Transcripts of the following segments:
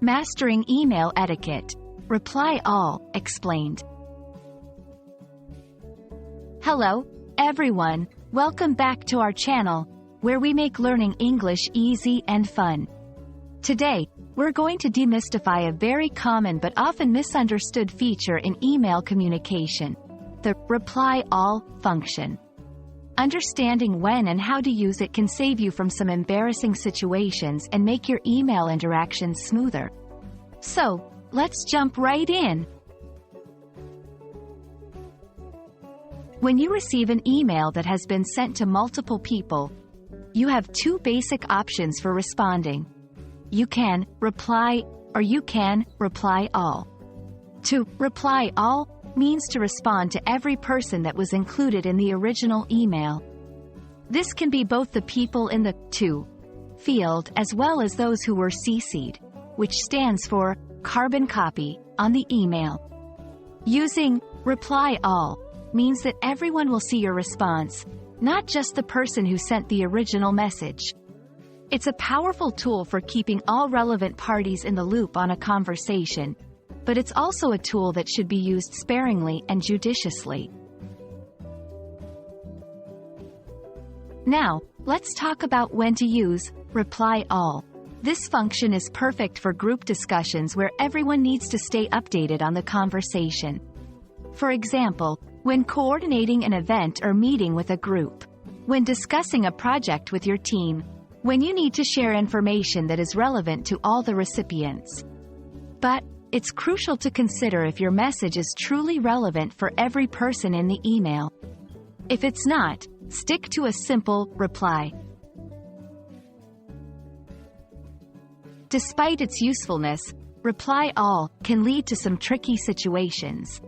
Mastering Email Etiquette. Reply All, explained. Hello, everyone. Welcome back to our channel, where we make learning English easy and fun. Today, we're going to demystify a very common but often misunderstood feature in email communication, the Reply All function. Understanding when and how to use it can save you from some embarrassing situations and make your email interactions smoother. So, let's jump right in. When you receive an email that has been sent to multiple people, you have two basic options for responding. You can reply, or you can reply all. To reply all means to respond to every person that was included in the original email. This can be both the people in the to field as well as those who were CC'd, which stands for carbon copy, on the email. Using reply all means that everyone will see your response, not just the person who sent the original message. It's a powerful tool for keeping all relevant parties in the loop on a conversation, but it's also a tool that should be used sparingly and judiciously. Now, let's talk about when to use reply all. This function is perfect for group discussions where everyone needs to stay updated on the conversation. For example, when coordinating an event or meeting with a group, when discussing a project with your team, when you need to share information that is relevant to all the recipients. But it's crucial to consider if your message is truly relevant for every person in the email. If it's not, stick to a simple reply. Despite its usefulness, reply all can lead to some tricky situations.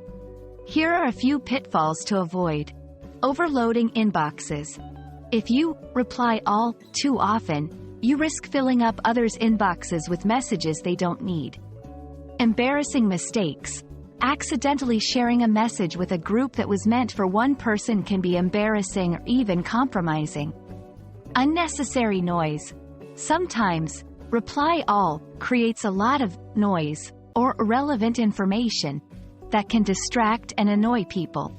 Here are a few pitfalls to avoid. Overloading inboxes. If you reply all too often, you risk filling up others' inboxes with messages they don't need. Embarrassing mistakes. Accidentally sharing a message with a group that was meant for one person can be embarrassing or even compromising. Unnecessary noise. Sometimes, reply all creates a lot of noise or irrelevant information that can distract and annoy people.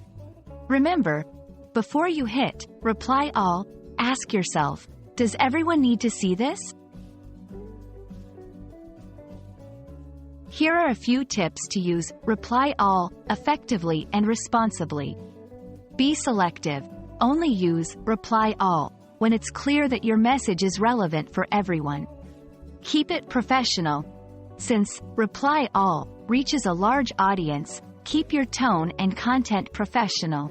Remember, before you hit reply all, ask yourself, does everyone need to see this? Here are a few tips to use reply all effectively and responsibly. Be selective. Only use reply all when it's clear that your message is relevant for everyone. Keep it professional. Since reply all reaches a large audience, keep your tone and content professional.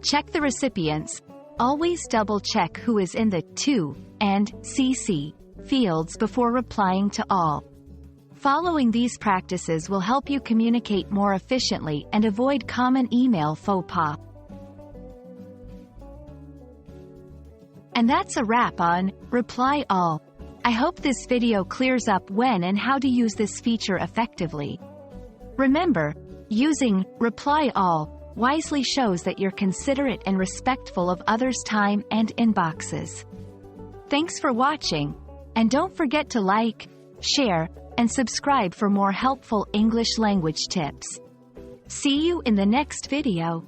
Check the recipients. Always double-check who is in the to and CC fields before replying to all. Following these practices will help you communicate more efficiently and avoid common email faux pas. And that's a wrap on reply all. I hope this video clears up when and how to use this feature effectively. Remember, using reply all wisely shows that you're considerate and respectful of others' time and inboxes. Thanks for watching, and don't forget to like, share, and subscribe for more helpful English language tips. See you in the next video.